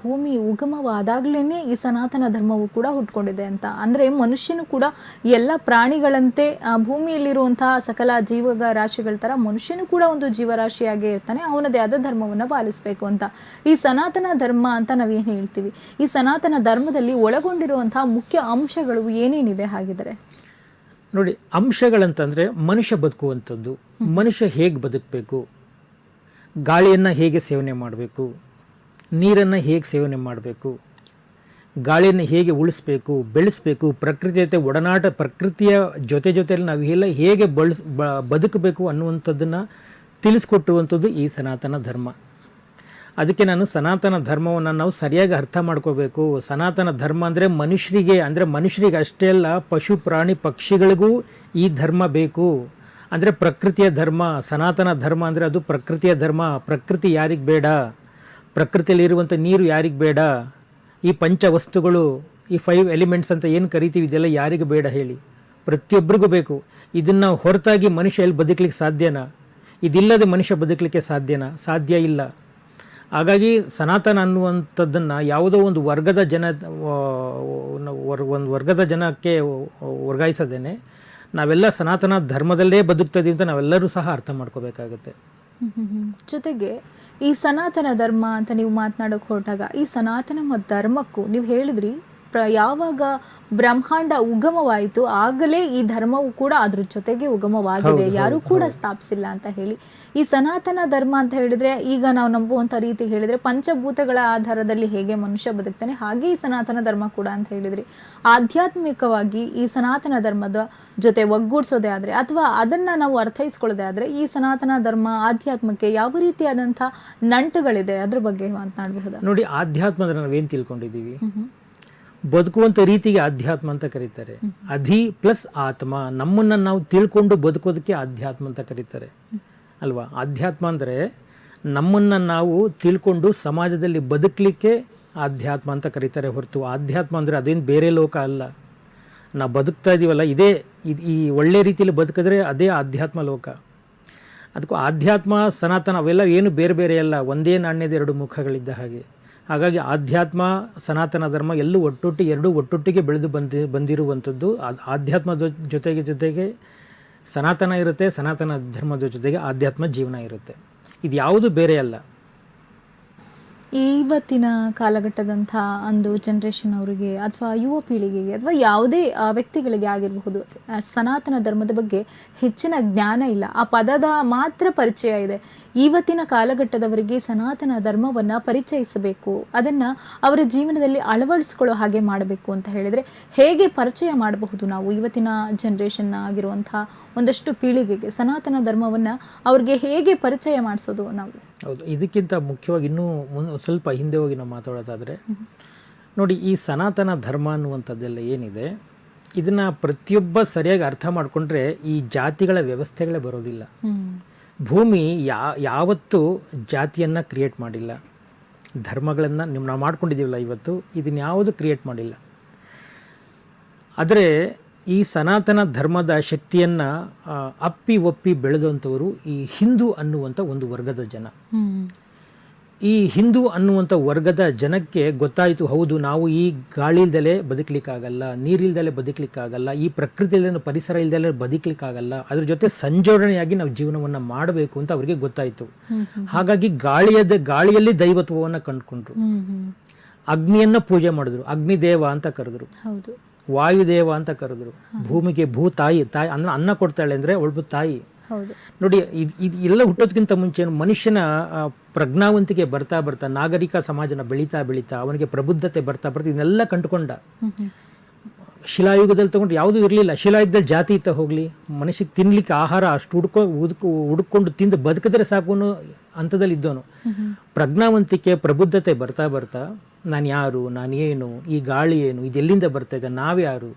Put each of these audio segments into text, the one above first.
ಭೂಮಿ ಉಗಮವಾದಾಗ್ಲೇನೆ ಈ ಸನಾತನ ಧರ್ಮವು ಕೂಡ ಹುಟ್ಕೊಂಡಿದೆ ಅಂತ. ಅಂದ್ರೆ ಮನುಷ್ಯನು ಕೂಡ ಎಲ್ಲ ಪ್ರಾಣಿಗಳಂತೆ ಭೂಮಿಯಲ್ಲಿರುವಂತಹ ಸಕಲ ಜೀವ ರಾಶಿಗಳ ತರ ಮನುಷ್ಯನು ಕೂಡ ಒಂದು ಜೀವರಾಶಿಯಾಗೇ ಇರ್ತಾನೆ, ಅವನದೇ ಆದ ಧರ್ಮವನ್ನ ಪಾಲಿಸಬೇಕು ಅಂತ. ಈ ಸನಾತನ ಧರ್ಮ ಅಂತ ನಾವೇನು ಹೇಳ್ತೀವಿ, ಈ ಸನಾತನ ಧರ್ಮದಲ್ಲಿ ಒಳಗೊಂಡಿರುವಂತಹ ಮುಖ್ಯ ಅಂಶಗಳು ಏನೇನಿದೆ ಹಾಗಿದ್ರೆ? ನೋಡಿ, ಅಂಶಗಳಂತಂದ್ರೆ ಮನುಷ್ಯ ಬದುಕುವಂಥದ್ದು, ಮನುಷ್ಯ ಹೇಗೆ ಬದುಕಬೇಕು, ಗಾಳಿಯನ್ನು ಹೇಗೆ ಸೇವನೆ ಮಾಡಬೇಕು, ನೀರನ್ನು ಹೇಗೆ ಸೇವನೆ ಮಾಡಬೇಕು, ಗಾಳಿಯನ್ನು ಹೇಗೆ ಉಳಿಸ್ಬೇಕು, ಬೆಳೆಸಬೇಕು, ಪ್ರಕೃತಿ ಜೊತೆ ಒಡನಾಟ, ಪ್ರಕೃತಿಯ ಜೊತೆಯಲ್ಲಿ ನಾವೆಲ್ಲ ಹೇಗೆ ಬದುಕಬೇಕು ಅನ್ನುವಂಥದ್ದನ್ನು ತಿಳಿಸ್ಕೊಟ್ಟಿರುವಂಥದ್ದು ಈ ಸನಾತನ ಧರ್ಮ. ಅದಕ್ಕೆ ನಾನು ಸನಾತನ ಧರ್ಮವನ್ನು ನಾವು ಸರಿಯಾಗಿ ಅರ್ಥ ಮಾಡ್ಕೋಬೇಕು. ಸನಾತನ ಧರ್ಮ ಅಂದರೆ ಮನುಷ್ಯರಿಗೆ ಅಷ್ಟೇ ಅಲ್ಲ, ಪಶು ಪ್ರಾಣಿ ಪಕ್ಷಿಗಳಿಗೂ ಈ ಧರ್ಮ ಬೇಕು. ಅಂದರೆ ಪ್ರಕೃತಿಯ ಧರ್ಮ. ಸನಾತನ ಧರ್ಮ ಅಂದರೆ ಅದು ಪ್ರಕೃತಿಯ ಧರ್ಮ. ಪ್ರಕೃತಿ ಯಾರಿಗೆ ಬೇಡ, ಪ್ರಕೃತಿಯಲ್ಲಿರುವಂಥ ನೀರು ಯಾರಿಗೆ ಬೇಡ, ಈ ಪಂಚವಸ್ತುಗಳು, ಈ 5 ಎಲಿಮೆಂಟ್ಸ್ ಅಂತ ಏನು ಕರಿತೀವಿ, ಇದೆಲ್ಲ ಯಾರಿಗೆ ಬೇಡ ಹೇಳಿ? ಪ್ರತಿಯೊಬ್ಬರಿಗೂ ಬೇಕು. ಇದನ್ನು ಹೊರತಾಗಿ ಮನುಷ್ಯ ಎಲ್ಲಿ ಬದುಕಲಿಕ್ಕೆ ಸಾಧ್ಯನಾ? ಇದಿಲ್ಲದೆ ಮನುಷ್ಯ ಬದುಕಲಿಕ್ಕೆ ಸಾಧ್ಯನಾ? ಸಾಧ್ಯ ಇಲ್ಲ. ಹಾಗಾಗಿ ಸನಾತನ ಅನ್ನುವಂಥದ್ದನ್ನು ಯಾವುದೋ ಒಂದು ವರ್ಗದ ಜನಕ್ಕೆ ವರ್ಗಾಯಿಸದೇನೆ ನಾವೆಲ್ಲ ಸನಾತನ ಧರ್ಮದಲ್ಲೇ ಬದುಕ್ತಾ ಇದೀವಿ ಅಂತ ನಾವೆಲ್ಲರೂ ಸಹ ಅರ್ಥ ಮಾಡ್ಕೋಬೇಕಾಗತ್ತೆ. ಜೊತೆಗೆ ಈ ಸನಾತನ ಧರ್ಮ ಅಂತ ನೀವು ಮಾತನಾಡೋಕೆ ಹೊರಟಾಗ, ಈ ಸನಾತನ ಧರ್ಮಕ್ಕೂ ನೀವು ಹೇಳಿದ್ರಿ ಯಾವಾಗ ಬ್ರಹ್ಮಾಂಡ ಉಗಮವಾಯಿತು ಆಗಲೇ ಈ ಧರ್ಮವು ಕೂಡ ಅದ್ರ ಜೊತೆಗೆ ಉಗಮವಾಗಿದೆ, ಯಾರೂ ಕೂಡ ಸ್ಥಾಪಿಸಿಲ್ಲ ಅಂತ ಹೇಳಿ. ಈ ಸನಾತನ ಧರ್ಮ ಅಂತ ಹೇಳಿದ್ರೆ ಈಗ ನಾವು ನಂಬುವಂಥ ರೀತಿ ಹೇಳಿದ್ರೆ ಪಂಚಭೂತಗಳ ಆಧಾರದಲ್ಲಿ ಹೇಗೆ ಮನುಷ್ಯ ಬದುಕ್ತಾನೆ ಹಾಗೆ ಈ ಸನಾತನ ಧರ್ಮ ಕೂಡ ಅಂತ ಹೇಳಿದ್ರಿ. ಆಧ್ಯಾತ್ಮಿಕವಾಗಿ ಈ ಸನಾತನ ಧರ್ಮದ ಜೊತೆ ಒಗ್ಗೂಡಿಸೋದೇ ಆದರೆ ಅಥವಾ ಅದನ್ನ ನಾವು ಅರ್ಥೈಸ್ಕೊಳ್ಳೋದೇ ಆದರೆ ಈ ಸನಾತನ ಧರ್ಮ ಆಧ್ಯಾತ್ಮಕ್ಕೆ ಯಾವ ರೀತಿಯಾದಂಥ ನಂಟುಗಳಿದೆ ಅದ್ರ ಬಗ್ಗೆ ಮಾತನಾಡಬಹುದಾ? ನೋಡಿ, ಆಧ್ಯಾತ್ಮ ಅಂದ್ರೆ ನಾವೇನು ತಿಳ್ಕೊಂಡಿದ್ದೀವಿ, ಬದುಕುವಂಥ ರೀತಿಗೆ ಆಧ್ಯಾತ್ಮ ಅಂತ ಕರೀತಾರೆ. ಅಧಿ ಪ್ಲಸ್ ಆತ್ಮ, ನಮ್ಮನ್ನು ನಾವು ತಿಳ್ಕೊಂಡು ಬದುಕೋದಕ್ಕೆ ಆಧ್ಯಾತ್ಮ ಅಂತ ಕರೀತಾರೆ ಅಲ್ವಾ? ಆಧ್ಯಾತ್ಮ ಅಂದರೆ ನಮ್ಮನ್ನು ನಾವು ತಿಳ್ಕೊಂಡು ಸಮಾಜದಲ್ಲಿ ಬದುಕಲಿಕ್ಕೆ ಆಧ್ಯಾತ್ಮ ಅಂತ ಕರೀತಾರೆ ಹೊರತು ಆಧ್ಯಾತ್ಮ ಅಂದರೆ ಅದೇನು ಬೇರೆ ಲೋಕ ಅಲ್ಲ. ನಾವು ಬದುಕ್ತಾ ಇದ್ದೀವಲ್ಲ, ಈ ಒಳ್ಳೆ ರೀತಿಯಲ್ಲಿ ಬದುಕಿದ್ರೆ ಅದೇ ಆಧ್ಯಾತ್ಮ ಲೋಕ. ಅದಕ್ಕೂ ಆಧ್ಯಾತ್ಮ ಸನಾತನ ಅವೆಲ್ಲ ಏನು ಬೇರೆ ಬೇರೆ ಅಲ್ಲ, ಒಂದೇ ನಾಣ್ಯದ 2 ಮುಖಗಳಿದ್ದ ಹಾಗೆ. ಹಾಗಾಗಿ ಆಧ್ಯಾತ್ಮ ಸನಾತನ ಧರ್ಮ ಎರಡೂ ಒಟ್ಟೊಟ್ಟಿಗೆ ಬೆಳೆದು ಬಂದಿರುವಂಥದ್ದು. ಆಧ್ಯಾತ್ಮದ ಜೊತೆಗೆ ಸನಾತನ ಇರುತ್ತೆ, ಸನಾತನ ಧರ್ಮದ ಜೊತೆಗೆ ಆಧ್ಯಾತ್ಮ ಜೀವನ ಇರುತ್ತೆ. ಇದು ಯಾವುದು ಬೇರೆ ಅಲ್ಲ. ಇವತ್ತಿನ ಕಾಲಘಟ್ಟದಂಥ ಒಂದು ಜನ್ರೇಷನ್ ಅವರಿಗೆ ಅಥವಾ ಯುವ ಪೀಳಿಗೆಗೆ ಅಥವಾ ಯಾವುದೇ ವ್ಯಕ್ತಿಗಳಿಗೆ ಆಗಿರಬಹುದು ಸನಾತನ ಧರ್ಮದ ಬಗ್ಗೆ ಹೆಚ್ಚಿನ ಜ್ಞಾನ ಇಲ್ಲ, ಆ ಪದದ ಮಾತ್ರ ಪರಿಚಯ ಇದೆ. ಇವತ್ತಿನ ಕಾಲಘಟ್ಟದವರಿಗೆ ಸನಾತನ ಧರ್ಮವನ್ನು ಪರಿಚಯಿಸಬೇಕು, ಅದನ್ನು ಅವರ ಜೀವನದಲ್ಲಿ ಅಳವಡಿಸ್ಕೊಳ್ಳೋ ಹಾಗೆ ಮಾಡಬೇಕು ಅಂತ ಹೇಳಿದರೆ ಹೇಗೆ ಪರಿಚಯ ಮಾಡಬಹುದು ನಾವು ಇವತ್ತಿನ ಜನ್ರೇಷನ್ ಆಗಿರುವಂಥ ಒಂದಷ್ಟು ಪೀಳಿಗೆಗೆ ಸನಾತನ ಧರ್ಮವನ್ನು ಅವ್ರಿಗೆ ಹೇಗೆ ಪರಿಚಯ ಮಾಡಿಸೋದು ನಾವು? ಹೌದು, ಇದಕ್ಕಿಂತ ಮುಖ್ಯವಾಗಿ ಇನ್ನೂ ಸ್ವಲ್ಪ ಹಿಂದೆ ಹೋಗಿ ನಾವು ಮಾತಾಡೋದಾದರೆ ನೋಡಿ, ಈ ಸನಾತನ ಧರ್ಮ ಅನ್ನುವಂಥದ್ದೆಲ್ಲ ಏನಿದೆ ಇದನ್ನು ಪ್ರತಿಯೊಬ್ಬ ಸರಿಯಾಗಿ ಅರ್ಥ ಮಾಡಿಕೊಂಡ್ರೆ ಈ ಜಾತಿಗಳ ವ್ಯವಸ್ಥೆಗಳೇ ಬರೋದಿಲ್ಲ. ಭೂಮಿ ಯಾವತ್ತೂ ಜಾತಿಯನ್ನು ಕ್ರಿಯೇಟ್ ಮಾಡಿಲ್ಲ, ಧರ್ಮಗಳನ್ನು ನಾವು ಮಾಡ್ಕೊಂಡಿದ್ದೀವಲ್ಲ ಇವತ್ತು, ಇದನ್ಯಾವುದು ಕ್ರಿಯೇಟ್ ಮಾಡಿಲ್ಲ. ಆದರೆ ಈ ಸನಾತನ ಧರ್ಮದ ಶಕ್ತಿಯನ್ನು ಅಪ್ಪಿ ಒಪ್ಪಿ ಬೆಳೆದಂಥವರು ಈ ಹಿಂದೂ ಅನ್ನುವಂಥ ಒಂದು ವರ್ಗದ ಜನ. ಈ ಹಿಂದೂ ಅನ್ನುವಂಥ ವರ್ಗದ ಜನಕ್ಕೆ ಗೊತ್ತಾಯಿತು, ಹೌದು ನಾವು ಈ ಗಾಳಿ ಇಲ್ದಲೇ ಬದುಕಲಿಕ್ಕಾಗಲ್ಲ, ನೀರಿಲ್ದಲೇ ಬದುಕಲಿಕ್ಕಾಗಲ್ಲ, ಈ ಪ್ರಕೃತಿ ಇಲ್ಲದೆ ಪರಿಸರ ಇಲ್ದಲೇ ಬದುಕಲಿಕ್ಕಾಗಲ್ಲ, ಅದ್ರ ಜೊತೆ ಸಂಜೋಡಣೆಯಾಗಿ ನಾವು ಜೀವನವನ್ನು ಮಾಡಬೇಕು ಅಂತ ಅವರಿಗೆ ಗೊತ್ತಾಯಿತು. ಹಾಗಾಗಿ ಗಾಳಿಯಲ್ಲಿ ದೈವತ್ವವನ್ನು ಕಂಡುಕೊಂಡ್ರು, ಅಗ್ನಿಯನ್ನು ಪೂಜೆ ಮಾಡಿದ್ರು, ಅಗ್ನಿದೇವ ಅಂತ ಕರೆದ್ರು, ವಾಯುದೇವ ಅಂತ ಕರೆದ್ರು, ಭೂಮಿಗೆ ತಾಯಿ ಅಂದ್ರೆ ಅನ್ನ ಕೊಡ್ತಾಳೆ ಅಂದರೆ ಒಳ್ಬ ತಾಯಿ. ನೋಡಿ, ಇದು ಎಲ್ಲ ಹುಟ್ಟೋದಕ್ಕಿಂತ ಮುಂಚೆ ಮನುಷ್ಯನ ಪ್ರಜ್ಞಾವಂತಿಕೆ ಬರ್ತಾ ನಾಗರಿಕ ಸಮಾಜನ ಬೆಳೀತಾ ಅವನಿಗೆ ಪ್ರಬುದ್ಧತೆ ಬರ್ತಾ ಇದನ್ನೆಲ್ಲ ಕಂಡುಕೊಂಡ. ಶಿಲಾಯುಗದಲ್ಲಿ ತಗೊಂಡು ಯಾವುದೂ ಇರಲಿಲ್ಲ, ಶಿಲಾಯುಗದಲ್ಲಿ ಜಾತಿ ಇತ್ತ ಹೋಗ್ಲಿ, ಮನುಷ್ಯಕ್ಕೆ ತಿನ್ಲಿಕ್ಕೆ ಆಹಾರ ಅಷ್ಟು ಹುಡುಕೊಂಡು ತಿಂದು ಬದುಕಿದ್ರೆ ಸಾಕು ಅನ್ನೋ ಹಂತದಲ್ಲಿ ಇದ್ದವನು. ಪ್ರಜ್ಞಾವಂತಿಕೆ ಪ್ರಬುದ್ಧತೆ ಬರ್ತಾ ನಾನು ಯಾರು, ನಾನೇನು, ಈ ಗಾಳಿ ಏನು, ಇದೆಲ್ಲಿಂದ ಬರ್ತಾ ಇದೆ, ನಾವ್ಯಾರು,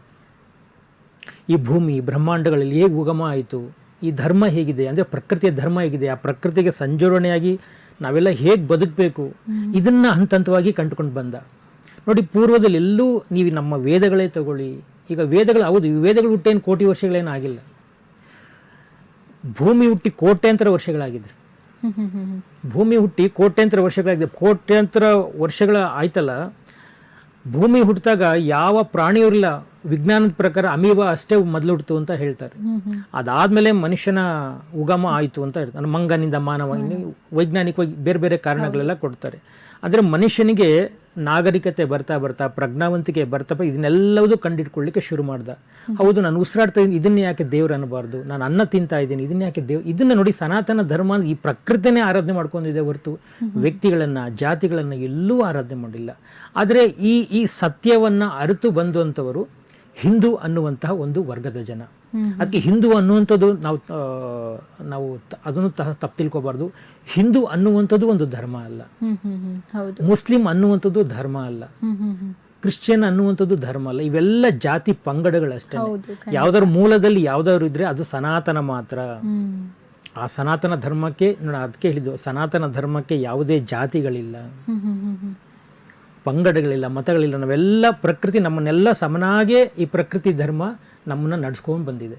ಈ ಭೂಮಿ ಬ್ರಹ್ಮಾಂಡಗಳಲ್ಲಿ ಹೇಗೆ ಉಗಮ ಆಯಿತು, ಈ ಧರ್ಮ ಹೇಗಿದೆ ಅಂದರೆ ಪ್ರಕೃತಿಯ ಧರ್ಮ ಹೇಗಿದೆ, ಆ ಪ್ರಕೃತಿಗೆ ಸಂಜೋಡಣೆಯಾಗಿ ನಾವೆಲ್ಲ ಹೇಗೆ ಬದುಕಬೇಕು, ಇದನ್ನು ಹಂತವಾಗಿ ಕಂಡುಕೊಂಡು ಬಂದ. ನೋಡಿ, ಪೂರ್ವದಲ್ಲಿ ಎಲ್ಲೂ ನೀವು ನಮ್ಮ ವೇದಗಳೇ ತಗೊಳ್ಳಿ, ಈಗ ವೇದಗಳು ಹೌದು, ಈ ವೇದಗಳು ಹುಟ್ಟೇನು ಕೋಟಿ ವರ್ಷಗಳೇನು ಆಗಿಲ್ಲ, ಭೂಮಿ ಹುಟ್ಟಿ ಕೋಟ್ಯಾಂತರ ವರ್ಷಗಳಾಗಿದೆ. ಹ್ಮ್ ಹ್ಮ್ ಹ್ಮ್ ಹ್ಮ್. ಭೂಮಿ ಹುಟ್ಟಿ ಕೋಟ್ಯಾಂತರ ವರ್ಷಗಳಾಗಿದೆ. ಕೋಟ್ಯಾಂತರ ವರ್ಷಗಳ ಆಯ್ತಲ್ಲ, ಭೂಮಿ ಹುಟ್ಟಿದಾಗ ಯಾವ ಪ್ರಾಣಿಯೂ ಇಲ್ಲ. ವಿಜ್ಞಾನದ ಪ್ರಕಾರ ಅಮೀಬಾ ಅಷ್ಟೇ ಮೊದಲು ಹುಟ್ಟಿತು ಅಂತ ಹೇಳ್ತಾರೆ. ಅದಾದ್ಮೇಲೆ ಮನುಷ್ಯನ ಉಗಮ ಆಯಿತು ಅಂತ ಹೇಳ್ತಾರೆ. ಮಂಗನಿಂದ ಮಾನವ, ವೈಜ್ಞಾನಿಕವಾಗಿ ಬೇರೆ ಬೇರೆ ಕಾರಣಗಳೆಲ್ಲ ಕೊಡ್ತಾರೆ. ಆದರೆ ಮನುಷ್ಯನಿಗೆ ನಾಗರಿಕತೆ ಬರ್ತಾ ಬರ್ತಾ, ಪ್ರಜ್ಞಾವಂತಿಕೆ ಬರ್ತಾ ಇದನ್ನೆಲ್ಲವೂ ಕಂಡಿಡ್ಕೊಳ್ಳಿಕ್ಕೆ ಶುರು ಮಾಡ್ದ. ಹೌದು, ನಾನು ಉಸಿರಾಡ್ತಾ ಇದ್ದೀನಿ, ಇದನ್ನ ಯಾಕೆ ದೇವ್ರು ಅನ್ನಬಾರ್ದು? ನಾನು ಅನ್ನ ತಿಂತಾ ಇದ್ದೀನಿ, ಇದನ್ನ ಯಾಕೆ ದೇವ್? ಇದನ್ನ ನೋಡಿ, ಸನಾತನ ಧರ್ಮ ಈ ಪ್ರಕೃತಿನೇ ಆರಾಧನೆ ಮಾಡ್ಕೊಂಡಿದೆ ಹೊರತು ವ್ಯಕ್ತಿಗಳನ್ನ, ಜಾತಿಗಳನ್ನ ಎಲ್ಲೂ ಆರಾಧನೆ ಮಾಡಿಲ್ಲ. ಆದರೆ ಈ ಸತ್ಯವನ್ನ ಅರಿತು ಬಂದಂಥವರು ಹಿಂದೂ ಅನ್ನುವಂತಹ ಒಂದು ವರ್ಗದ ಜನ. ಅದಕ್ಕೆ ಹಿಂದೂ ಅನ್ನುವಂಥದ್ದು ನಾವು ಅದನ್ನು ತಪ್ಪು ತಿಳ್ಕೊಬಾರ್ದು. ಹಿಂದೂ ಅನ್ನುವಂಥದ್ದು ಒಂದು ಧರ್ಮ ಅಲ್ಲ. ಹೌದು. ಮುಸ್ಲಿಂ ಅನ್ನುವಂಥದ್ದು ಧರ್ಮ ಅಲ್ಲ. ಕ್ರಿಶ್ಚಿಯನ್ ಅನ್ನುವಂಥದ್ದು ಧರ್ಮ ಅಲ್ಲ. ಇವೆಲ್ಲ ಜಾತಿ ಪಂಗಡಗಳಷ್ಟೇ. ಯಾವ್ದಾದ್ರು ಮೂಲದಲ್ಲಿ ಯಾವ್ದಾದ್ರು ಇದ್ರೆ ಅದು ಸನಾತನ ಮಾತ್ರ. ಆ ಸನಾತನ ಧರ್ಮಕ್ಕೆ, ಅದಕ್ಕೆ ಹೇಳಿದ್ದು, ಸನಾತನ ಧರ್ಮಕ್ಕೆ ಯಾವುದೇ ಜಾತಿಗಳಿಲ್ಲ, ಪಂಗಡಗಳಿಲ್ಲ, ಮತಗಳಿಲ್ಲ. ನಾವೆಲ್ಲ ಪ್ರಕೃತಿ, ನಮ್ಮನ್ನೆಲ್ಲ ಸಮನಾಗೇ ಈ ಪ್ರಕೃತಿ ಧರ್ಮ ನಮ್ಮನ್ನ ನಡೆಸ್ಕೊಂಡು ಬಂದಿದೆ.